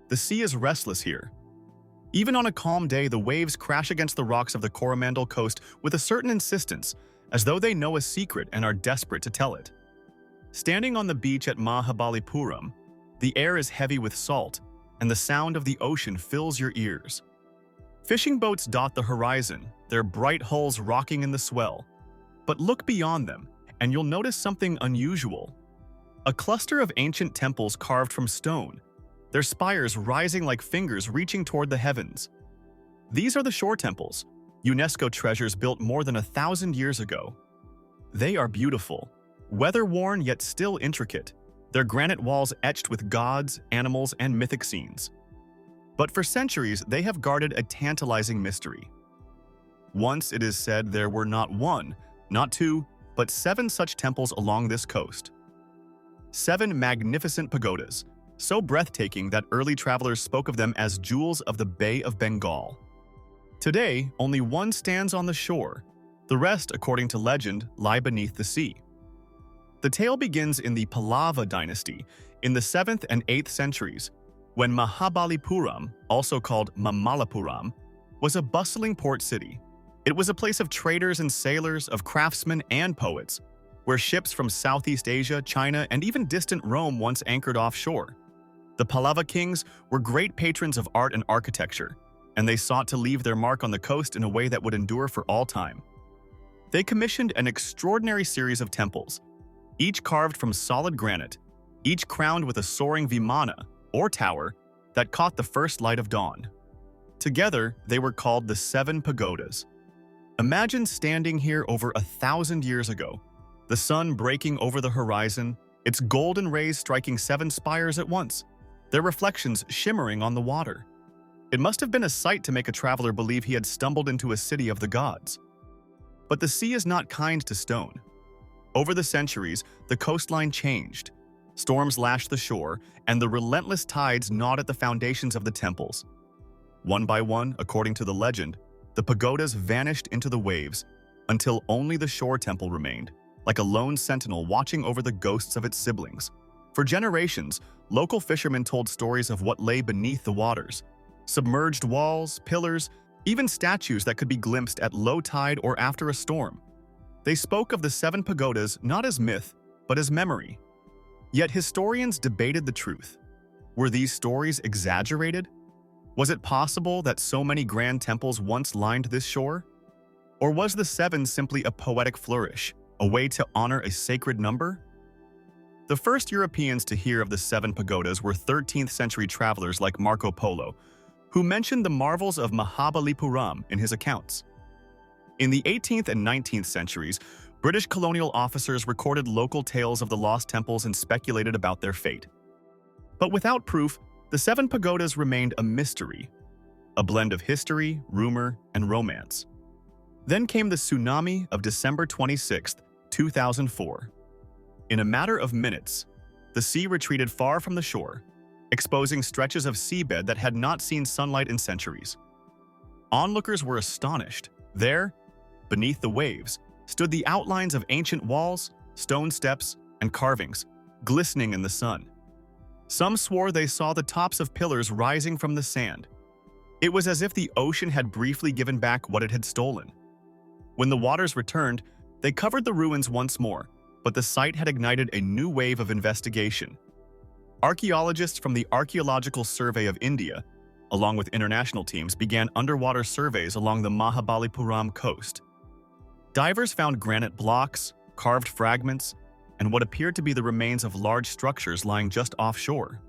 The sea is restless here. Even on a calm day, the waves crash against the rocks of the Coromandel coast with a certain insistence, as though they know a secret and are desperate to tell it. Standing on the beach at Mahabalipuram, the air is heavy with salt, and the sound of the ocean fills your ears. Fishing boats dot the horizon, their bright hulls rocking in the swell. But look beyond them, and you'll notice something unusual. A cluster of ancient temples carved from stone, their spires rising like fingers reaching toward the heavens. These are the shore temples, UNESCO treasures built more than 1,000 years ago. They are beautiful, weather-worn yet still intricate, their granite walls etched with gods, animals, and mythic scenes. But for centuries, they have guarded a tantalizing mystery. Once, it is said, there were not one, not two, but 7 such temples along this coast. 7 magnificent pagodas, so breathtaking that early travelers spoke of them as jewels of the Bay of Bengal. Today, only one stands on the shore. The rest, according to legend, lie beneath the sea. The tale begins in the Pallava dynasty in the 7th and 8th centuries, when Mahabalipuram, also called Mamallapuram, was a bustling port city. It was a place of traders and sailors, of craftsmen and poets, where ships from Southeast Asia, China, and even distant Rome once anchored offshore. The Pallava kings were great patrons of art and architecture, and they sought to leave their mark on the coast in a way that would endure for all time. They commissioned an extraordinary series of temples, each carved from solid granite, each crowned with a soaring vimana, or tower, that caught the first light of dawn. Together, they were called the Seven Pagodas. Imagine standing here over 1,000 years ago, the sun breaking over the horizon, its golden rays striking 7 spires at once, their reflections shimmering on the water. It must have been a sight to make a traveler believe he had stumbled into a city of the gods. But the sea is not kind to stone. Over the centuries, the coastline changed. Storms lashed the shore, and the relentless tides gnawed at the foundations of the temples. One by one, according to the legend, the pagodas vanished into the waves, until only the shore temple remained, like a lone sentinel watching over the ghosts of its siblings. For generations, local fishermen told stories of what lay beneath the waters: submerged walls, pillars, even statues that could be glimpsed at low tide or after a storm. They spoke of the 7 pagodas not as myth, but as memory. Yet historians debated the truth. Were these stories exaggerated? Was it possible that so many grand temples once lined this shore? Or was the 7 simply a poetic flourish, a way to honor a sacred number? The first Europeans to hear of the 7 pagodas were 13th century travelers like Marco Polo, who mentioned the marvels of Mahabalipuram in his accounts. In the 18th and 19th centuries, British colonial officers recorded local tales of the lost temples and speculated about their fate. But without proof, the 7 pagodas remained a mystery, a blend of history, rumor, and romance. Then came the tsunami of December 26, 2004. In a matter of minutes, the sea retreated far from the shore, exposing stretches of seabed that had not seen sunlight in centuries. Onlookers were astonished. There, beneath the waves, stood the outlines of ancient walls, stone steps, and carvings, glistening in the sun. Some swore they saw the tops of pillars rising from the sand. It was as if the ocean had briefly given back what it had stolen. When the waters returned, they covered the ruins once more, but the site had ignited a new wave of investigation. Archaeologists from the Archaeological Survey of India, along with international teams, began underwater surveys along the Mahabalipuram coast. Divers found granite blocks, carved fragments, and what appeared to be the remains of large structures lying just offshore.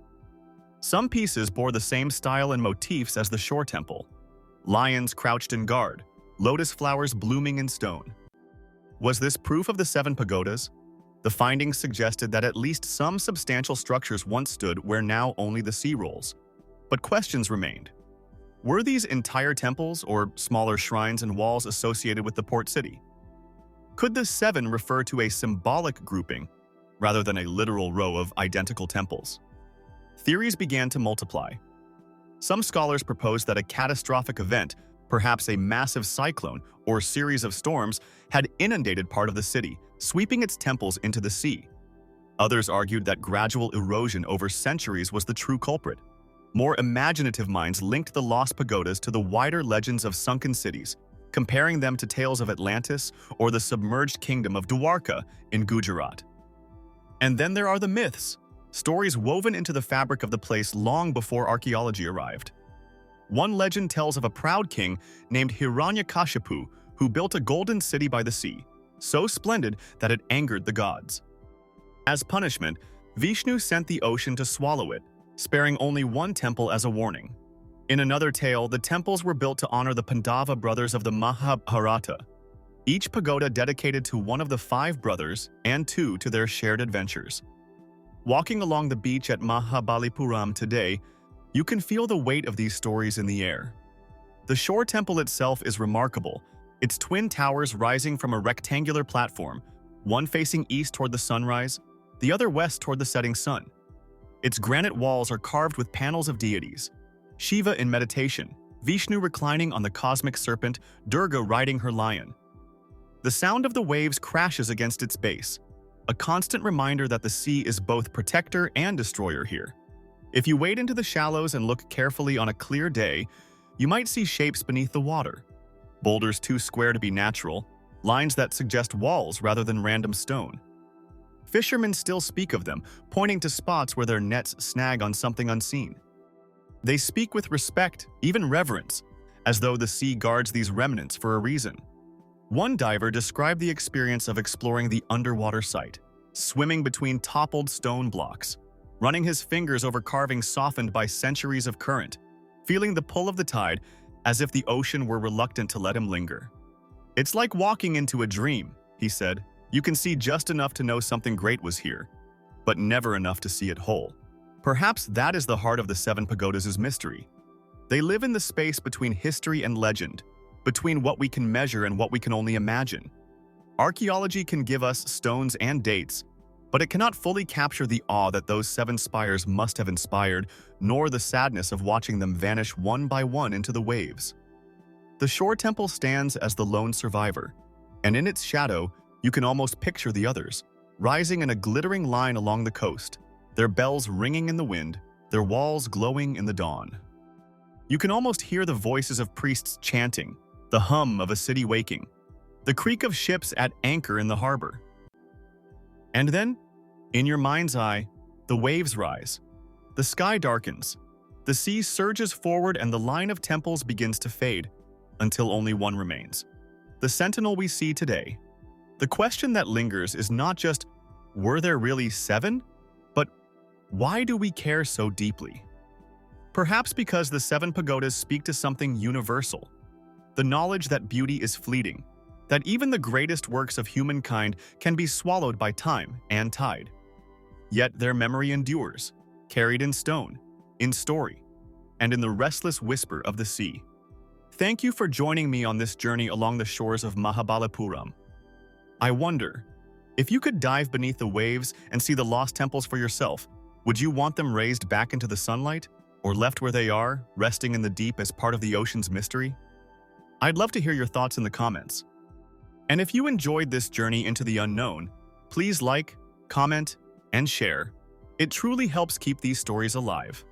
Some pieces bore the same style and motifs as the shore temple: lions crouched in guard, lotus flowers blooming in stone. Was this proof of the 7 pagodas? The findings suggested that at least some substantial structures once stood where now only the sea rolls. But questions remained. Were these entire temples or smaller shrines and walls associated with the port city? Could the 7 refer to a symbolic grouping rather than a literal row of identical temples? Theories began to multiply. Some scholars proposed that a catastrophic event, perhaps a massive cyclone or series of storms, had inundated part of the city, sweeping its temples into the sea. Others argued that gradual erosion over centuries was the true culprit. More imaginative minds linked the lost pagodas to the wider legends of sunken cities, comparing them to tales of Atlantis or the submerged kingdom of Dwarka in Gujarat. And then there are the myths, stories woven into the fabric of the place long before archaeology arrived. One legend tells of a proud king named Hiranyakashipu who built a golden city by the sea, so splendid that it angered the gods. As punishment, Vishnu sent the ocean to swallow it, sparing only one temple as a warning. In another tale, the temples were built to honor the Pandava brothers of the Mahabharata, each pagoda dedicated to one of the 5 brothers and 2 to their shared adventures. Walking along the beach at Mahabalipuram today, you can feel the weight of these stories in the air. The shore temple itself is remarkable, its twin towers rising from a rectangular platform, one facing east toward the sunrise, the other west toward the setting sun. Its granite walls are carved with panels of deities: Shiva in meditation, Vishnu reclining on the cosmic serpent, Durga riding her lion. The sound of the waves crashes against its base, a constant reminder that the sea is both protector and destroyer here. If you wade into the shallows and look carefully on a clear day, you might see shapes beneath the water. Boulders too square to be natural, lines that suggest walls rather than random stone. Fishermen still speak of them, pointing to spots where their nets snag on something unseen. They speak with respect, even reverence, as though the sea guards these remnants for a reason. One diver described the experience of exploring the underwater site, swimming between toppled stone blocks, running his fingers over carvings softened by centuries of current, feeling the pull of the tide as if the ocean were reluctant to let him linger. "It's like walking into a dream," he said. "You can see just enough to know something great was here, but never enough to see it whole." Perhaps that is the heart of the Seven Pagodas' mystery. They live in the space between history and legend, between what we can measure and what we can only imagine. Archaeology can give us stones and dates, but it cannot fully capture the awe that those 7 spires must have inspired, nor the sadness of watching them vanish one by one into the waves. The shore temple stands as the lone survivor, and in its shadow, you can almost picture the others, rising in a glittering line along the coast, their bells ringing in the wind, their walls glowing in the dawn. You can almost hear the voices of priests chanting, the hum of a city waking, the creak of ships at anchor in the harbor. And then, in your mind's eye, the waves rise. The sky darkens. The sea surges forward and the line of temples begins to fade, until only one remains. The sentinel we see today. The question that lingers is not just, were there really 7? But why do we care so deeply? Perhaps because the 7 pagodas speak to something universal. The knowledge that beauty is fleeting, that even the greatest works of humankind can be swallowed by time and tide. Yet their memory endures, carried in stone, in story, and in the restless whisper of the sea. Thank you for joining me on this journey along the shores of Mahabalipuram. I wonder, if you could dive beneath the waves and see the lost temples for yourself, would you want them raised back into the sunlight, or left where they are, resting in the deep as part of the ocean's mystery? I'd love to hear your thoughts in the comments. And if you enjoyed this journey into the unknown, please like, comment, and share. It truly helps keep these stories alive.